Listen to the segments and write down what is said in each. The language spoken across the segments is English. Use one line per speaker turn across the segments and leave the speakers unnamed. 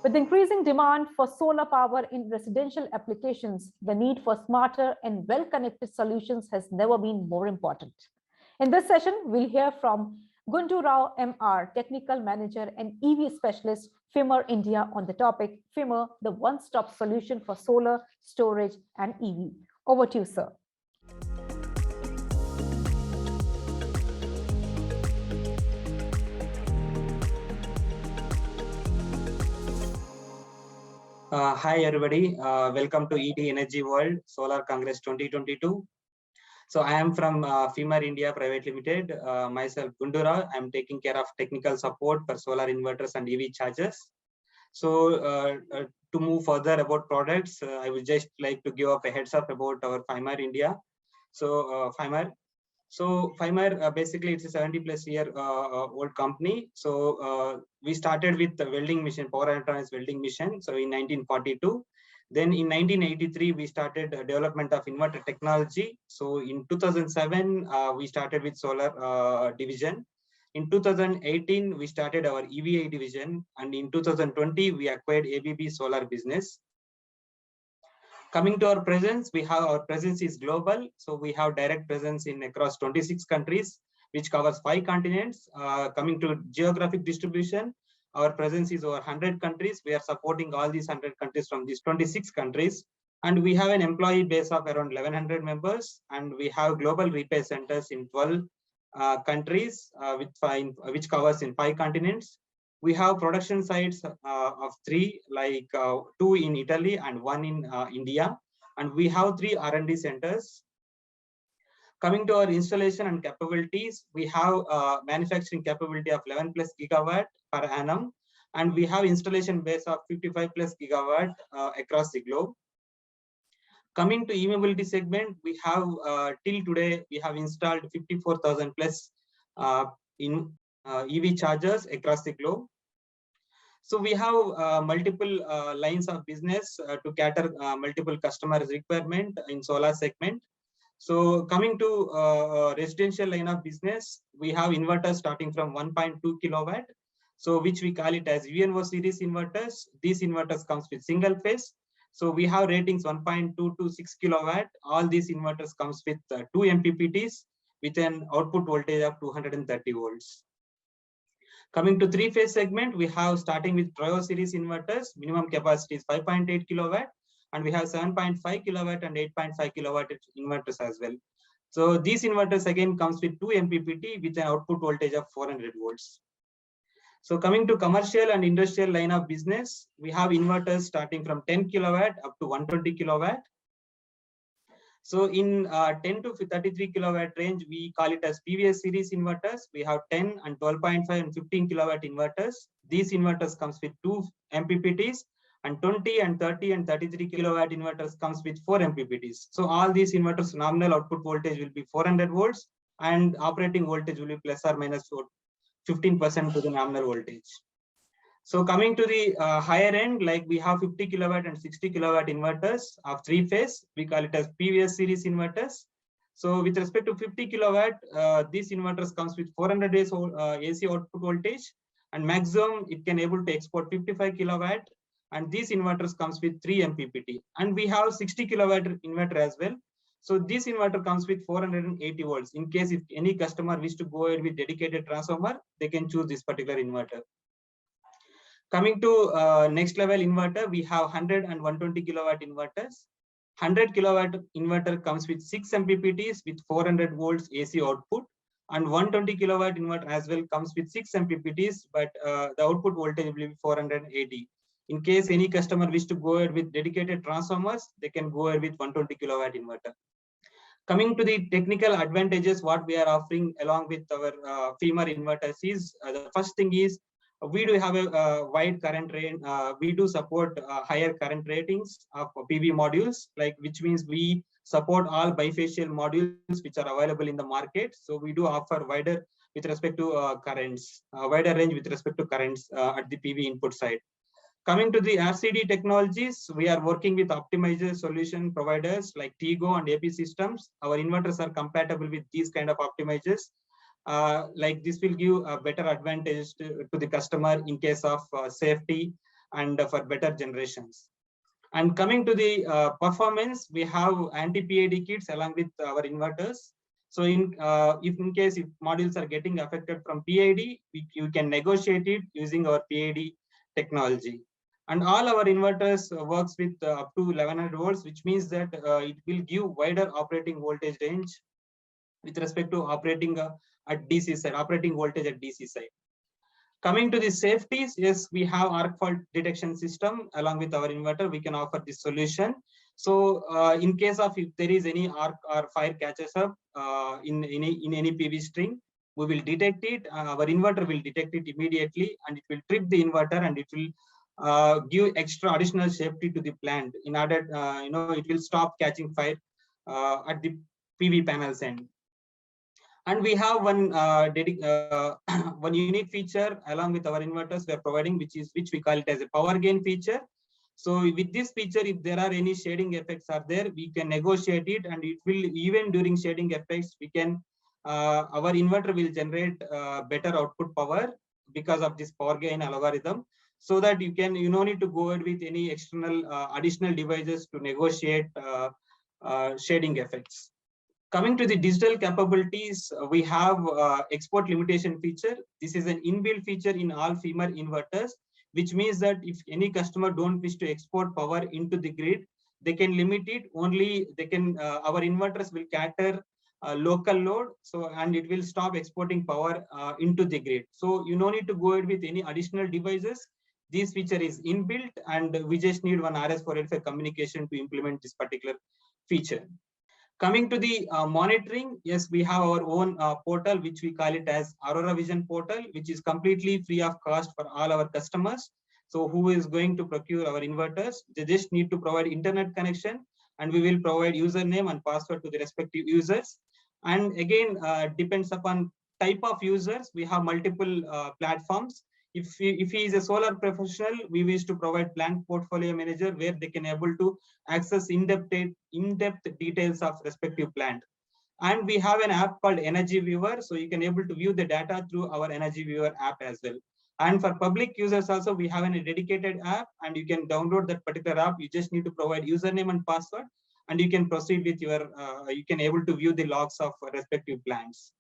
With increasing demand for solar power in residential applications, the need for smarter and well-connected solutions has never been more important. In this session, we'll hear from Gundurao MR, Technical Manager and EV Specialist, FIMER India, on the topic FIMER, the one-stop solution for solar, storage and EV. Over to you, sir.
Hi everybody, welcome to ETEnergyworld Solar Congress 2022. So I am from FIMER India Private Limited, myself Gundurao. I am taking care of technical support for solar inverters and EV chargers. So to move further about products, I would just like to give up a heads up about our FIMER India. So FIMER basically it's a 70+ year old company. So we started with the welding machine, power electronics welding machine. So in 1942, then in 1983 we started development of inverter technology. So in 2007 we started with solar division. In 2018 we started our EVA division, and in 2020 we acquired ABB Solar business. Coming to our presence, our presence is global. So we have direct presence in across 26 countries, which covers 5 continents. Coming to geographic distribution, our presence is over 100 countries. We are supporting all these 100 countries from these 26 countries. And we have an employee base of around 1100 members. And we have global repair centers in 12 countries, which covers in 5 continents. We have production sites of 3, like 2 in Italy and 1 in India, and we have 3 R&D centers. Coming to our installation and capabilities, we have manufacturing capability of 11+ gigawatt per annum, and we have installation base of 55+ gigawatt across the globe. Coming to e-mobility segment, we have till today we have installed 54,000+ in EV chargers across the globe. So we have multiple lines of business to cater multiple customers' requirement in solar segment. So coming to residential line of business, we have inverters starting from 1.2 kilowatt, so which we call it as UNO series inverters. These inverters comes with single phase. So we have ratings 1.2 to 6 kilowatt. All these inverters comes with 2 MPPTs with an output voltage of 230 volts. Coming to 3-phase segment, we have starting with Trio series inverters. Minimum capacity is 5.8 kilowatt, and we have 7.5 kilowatt and 8.5 kilowatt inverters as well. So these inverters again comes with 2 MPPT with an output voltage of 400 volts. So coming to commercial and industrial line of business, we have inverters starting from 10 kilowatt up to 120 kilowatt. So in 10 to 33 kilowatt range, we call it as PVS series inverters. We have 10 and 12.5 and 15 kilowatt inverters. These inverters comes with 2 MPPTs, and 20 and 30 and 33 kilowatt inverters comes with 4 MPPTs. So all these inverters nominal output voltage will be 400 volts, and operating voltage will be plus or minus 15% to the nominal voltage. So coming to the higher end, like we have 50 kilowatt and 60 kilowatt inverters of 3-phase. We call it as PVS series inverters. So with respect to 50 kilowatt, these inverters comes with 400 AC output voltage, and maximum it can able to export 55 kilowatt. And these inverters comes with 3 MPPT. And we have 60 kilowatt inverter as well. So this inverter comes with 480 volts. In case if any customer wish to go ahead with dedicated transformer, they can choose this particular inverter. Coming to next level inverter, we have 100 and 120 kilowatt inverters. 100 kilowatt inverter comes with 6 MPPTs with 400 volts AC output, and 120 kilowatt inverter as well comes with 6 MPPTs, but the output voltage will be 480. In case any customer wish to go ahead with dedicated transformers, they can go ahead with 120 kilowatt inverter. Coming to the technical advantages, what we are offering along with our FIMER inverters is the first thing is we do have a wide current range. We do support higher current ratings of PV modules, like which means we support all bifacial modules which are available in the market. So we do offer wider with respect to currents, wider range with respect to currents at the PV input side. Coming to the RCD technologies, we are working with optimizer solution providers like TIGO and AP systems. Our inverters are compatible with these kind of optimizers. Like this will give a better advantage to the customer in case of safety and for better generations. And coming to the performance, we have anti-PID kits along with our inverters. So if in case if modules are getting affected from PID, you can negotiate it using our PID technology. And all our inverters works with up to 1100 volts, which means that it will give wider operating voltage range with respect to operating at DC side, operating voltage at DC side. Coming to the safeties, yes, we have arc fault detection system along with our inverter. We can offer this solution. So in case of if there is any arc or fire catches up in any PV string, we will detect it. Our inverter will detect it immediately, and it will trip the inverter, and it will give extra additional safety to the plant. In order, it will stop catching fire at the PV panels end. And we have one one unique feature along with our inverters we are providing, which we call it as a power gain feature. So with this feature, if there are any shading effects are there, we can negotiate it, and it will, even during shading effects, we can our inverter will generate better output power because of this power gain algorithm, so that you no need to go ahead with any external additional devices to negotiate shading effects. Coming to the digital capabilities, we have export limitation feature. This is an inbuilt feature in all FIMER inverters, which means that if any customer don't wish to export power into the grid, they can limit it. Only they can. Our inverters will cater local load, so and it will stop exporting power into the grid. So you no need to go ahead with any additional devices. This feature is inbuilt, and we just need one RS485 communication to implement this particular feature. Coming to the monitoring, yes, we have our own portal, which we call it as Aurora Vision portal, which is completely free of cost for all our customers. So who is going to procure our inverters? They just need to provide internet connection, and we will provide username and password to the respective users. And again, depends upon type of users. We have multiple platforms. If he is a solar professional, we wish to provide plant portfolio manager, where they can able to access in-depth details of respective plant. And we have an app called Energy Viewer, so you can able to view the data through our Energy Viewer app as well. And for public users also, we have a dedicated app, and you can download that particular app. You just need to provide username and password, and you can proceed with your you can able to view the logs of respective plants.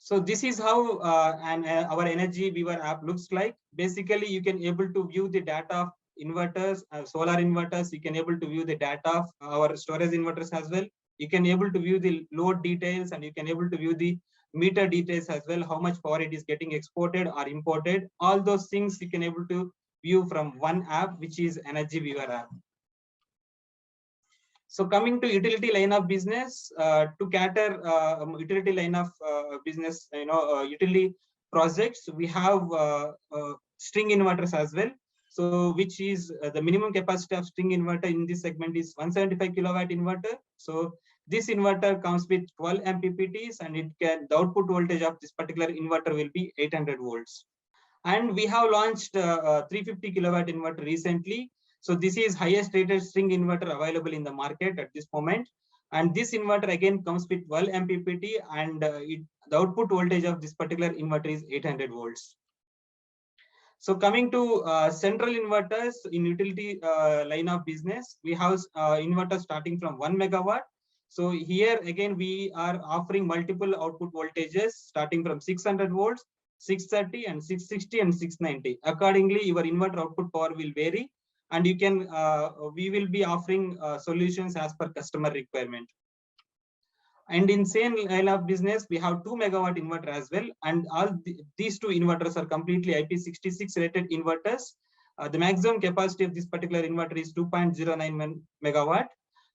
So this is how our Energy Viewer app looks like. Basically, you can able to view the data of inverters, solar inverters. You can able to view the data of our storage inverters as well. You can able to view the load details, and you can able to view the meter details as well, how much power it is getting exported or imported. All those things you can able to view from one app, which is Energy Viewer app. So coming to utility line of business, to cater utility line of business, utility projects, we have string inverters as well. So which is the minimum capacity of string inverter in this segment is 175 kilowatt inverter. So this inverter comes with 12 MPPTs, and the output voltage of this particular inverter will be 800 volts. And we have launched 350 kilowatt inverter recently. So this is highest rated string inverter available in the market at this moment. And this inverter again comes with 12 MPPT, and the output voltage of this particular inverter is 800 volts. So coming to central inverters in utility line of business, we have inverters starting from 1 megawatt. So here again, we are offering multiple output voltages starting from 600 volts, 630 and 660 and 690. Accordingly, your inverter output power will vary, and you can we will be offering solutions as per customer requirement. And in same line of business, we have 2 megawatt inverter as well, and all these two inverters are completely IP66 rated inverters. The maximum capacity of this particular inverter is 2.09 megawatt,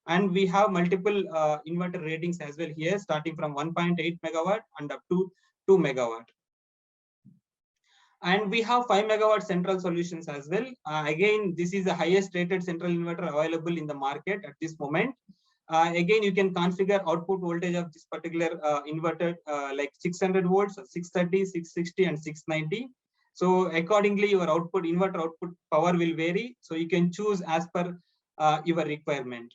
and we have multiple inverter ratings as well here, starting from 1.8 megawatt and up to 2 megawatt. And we have 5 megawatt central solutions as well. Again, this is the highest rated central inverter available in the market at this moment. Again, you can configure output voltage of this particular inverter like 600 volts, 630, 660 and 690. So accordingly, your inverter output power will vary. So you can choose as per your requirement.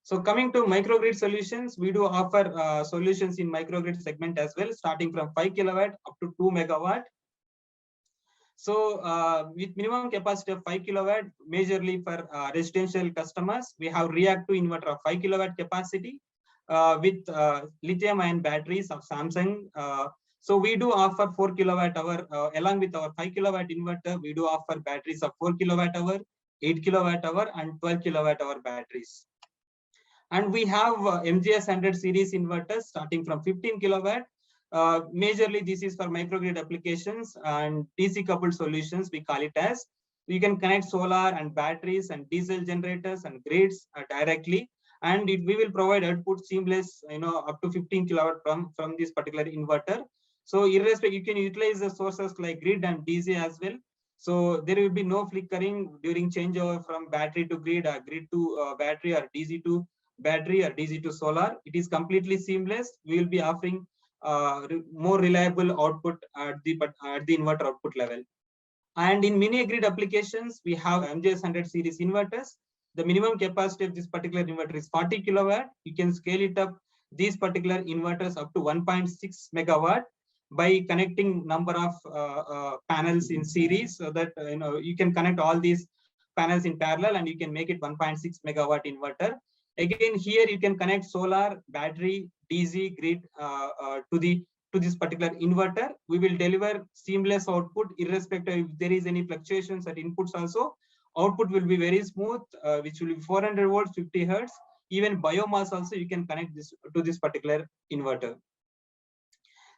So coming to microgrid solutions, we do offer solutions in microgrid segment as well, starting from 5 kilowatt up to 2 megawatt. So with minimum capacity of 5 kilowatt, majorly for residential customers, we have reactive inverter of 5 kilowatt capacity with lithium ion batteries of Samsung. So we do offer 4 kilowatt hour along with our 5 kilowatt inverter. We do offer batteries of 4 kilowatt hour, 8 kilowatt hour, and 12 kilowatt hour batteries. And we have MGS 100 series inverters starting from 15 kilowatt. Majorly, this is for microgrid applications and DC coupled solutions, we call it as. You can connect solar and batteries and diesel generators and grids directly, and we will provide output seamless, up to 15 kilowatt from this particular inverter. So irrespective, you can utilize the sources like grid and DC as well. So there will be no flickering during changeover from battery to grid or grid to battery or DC to battery or DC to solar. It is completely seamless. We will be offering more reliable output at the inverter output level. And in mini grid applications, we have MGS 100 series inverters. The minimum capacity of this particular inverter is 40 kilowatt. You can scale it up, these particular inverters, up to 1.6 megawatt by connecting number of panels in series, so that you can connect all these panels in parallel and you can make it 1.6 megawatt inverter. Again, here you can connect solar, battery, DC, grid to this particular inverter. We will deliver seamless output irrespective if there is any fluctuations at inputs also. Output will be very smooth, which will be 400 volts, 50 hertz. Even biomass also you can connect this to this particular inverter.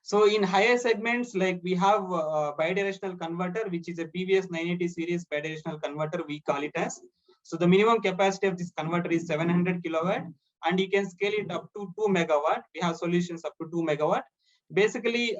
So in higher segments, like we have bidirectional converter, which is a PVS 980 series bidirectional converter, we call it as. So the minimum capacity of this converter is 700 kilowatt, and you can scale it up to 2 megawatt. We have solutions up to 2 megawatt. Basically,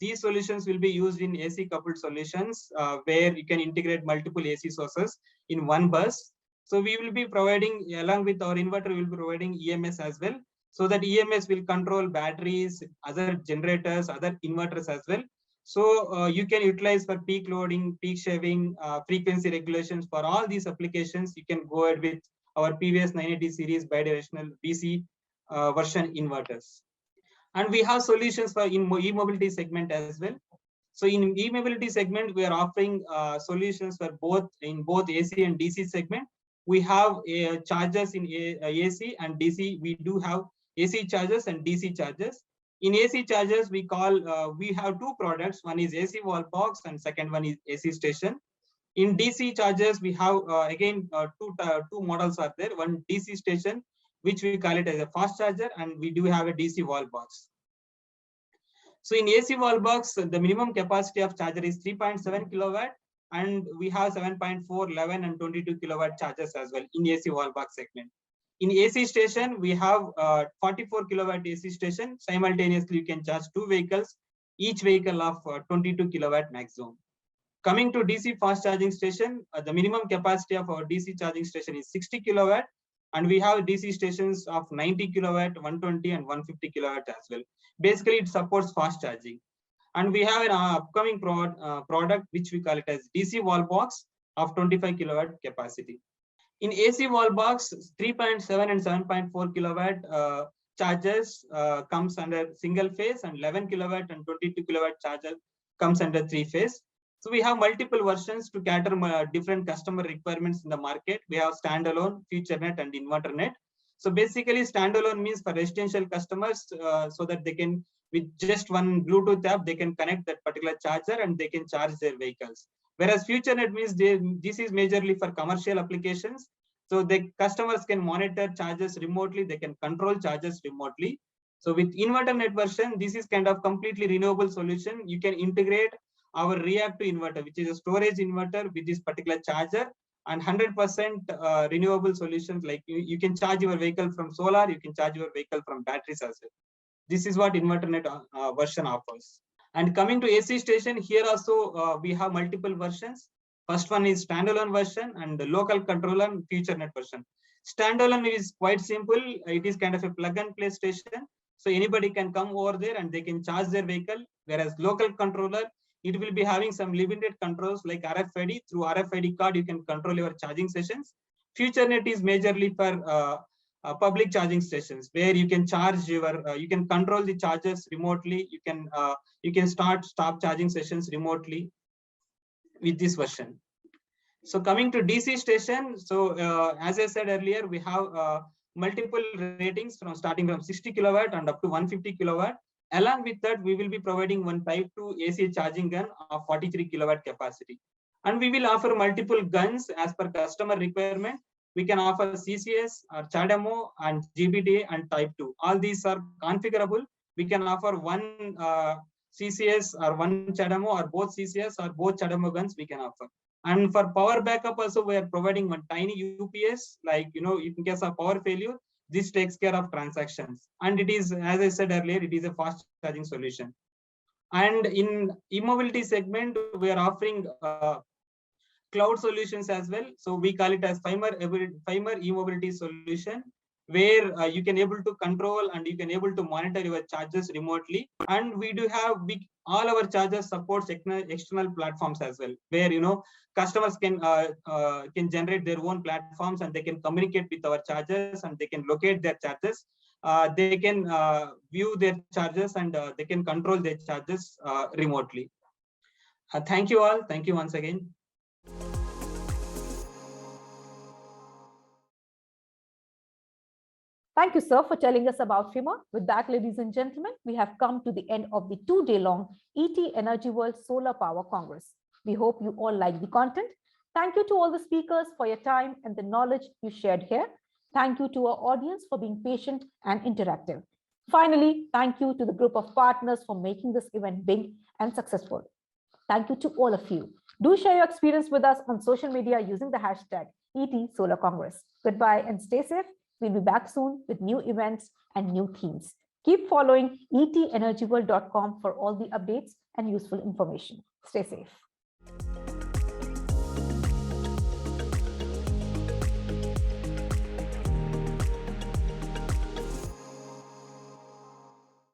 these solutions will be used in AC coupled solutions where you can integrate multiple AC sources in one bus. So we will be providing, along with our inverter, we will be providing EMS as well. So that EMS will control batteries, other generators, other inverters as well. So you can utilize for peak loading, peak shaving, frequency regulations. For all these applications, you can go ahead with our PVS 980 series bidirectional BC version inverters. And we have solutions for e-mobility segment as well. So in e-mobility segment, we are offering solutions for both AC and DC segment. We have chargers in AC and DC. We do have AC chargers and DC chargers. In AC chargers, we have two products. One is AC wall box and second one is AC station. In DC chargers, we have again two models are there. One DC station, which we call it as a fast charger, and we do have a DC wall box. So in AC wall box, the minimum capacity of charger is 3.7 kilowatt, and we have 7.4, 11, and 22 kilowatt chargers as well in AC wall box segment. In AC station, we have 44 kilowatt AC station. Simultaneously, you can charge two vehicles, each vehicle of 22 kilowatt maximum. Coming to DC fast charging station, the minimum capacity of our DC charging station is 60 kilowatt, and we have DC stations of 90 kilowatt, 120, and 150 kilowatt as well. Basically, it supports fast charging. And we have an upcoming product, which we call it as DC wall box of 25 kilowatt capacity. In AC wall box, 3.7 and 7.4 kilowatt chargers comes under single phase, and 11 kilowatt and 22 kilowatt charger comes under three phase. So we have multiple versions to cater different customer requirements in the market. We have standalone, FutureNet, and InverterNet. So basically, standalone means for residential customers, so that they can, with just one Bluetooth app, they can connect that particular charger and they can charge their vehicles. Whereas FutureNet means this is majorly for commercial applications. So the customers can monitor charges remotely, they can control charges remotely. So with InverterNet version, this is kind of completely renewable solution. You can integrate our reactive inverter, which is a storage inverter, with this particular charger, and 100% renewable solutions. Like you can charge your vehicle from solar, you can charge your vehicle from batteries as well. This is what InverterNet version offers. And coming to AC station, here also we have multiple versions. First one is standalone version and the local controller and FutureNet version. Standalone is quite simple. It is kind of a plug and play station. So anybody can come over there and they can charge their vehicle. Whereas local controller, it will be having some limited controls like RFID. Through RFID card, you can control your charging sessions. FutureNet is majorly for public charging stations, where you can charge your, you can control the chargers remotely. You can stop charging sessions remotely. with this version. So coming to DC station, so as I said earlier, we have multiple ratings from starting from 60 kilowatt and up to 150 kilowatt. Along with that, we will be providing one type 2 AC charging gun of 43 kilowatt capacity. And we will offer multiple guns as per customer requirement. We can offer CCS or CHAdeMO and GBTA and type 2. All these are configurable. We can offer one CCS or one CHAdeMO or both CCS or both CHAdeMO guns we can offer. And for power backup also, we are providing one tiny UPS, like, in case of power failure, this takes care of transactions. And it is, as I said earlier, it is a fast charging solution. And in e-mobility segment, we are offering cloud solutions as well. So we call it as FIMER e-mobility solution, where you can able to control and you can able to monitor your charges remotely. And we do have all our chargers supports external platforms as well, where customers can generate their own platforms and they can communicate with our chargers and they can locate their charges. They can view their charges and they can control their charges remotely. Thank you all. Thank you once again.
Thank you, sir, for telling us about FIMER. With that, ladies and gentlemen, we have come to the end of the 2-day-long ETEnergyworld Solar Power Congress. We hope you all like the content. Thank you to all the speakers for your time and the knowledge you shared here. Thank you to our audience for being patient and interactive. Finally, thank you to the group of partners for making this event big and successful. Thank you to all of you. Do share your experience with us on social media using the hashtag #ETSolarCongress. Goodbye and stay safe. We'll be back soon with new events and new themes. Keep following ETEnergyworld.com for all the updates and useful information. Stay safe.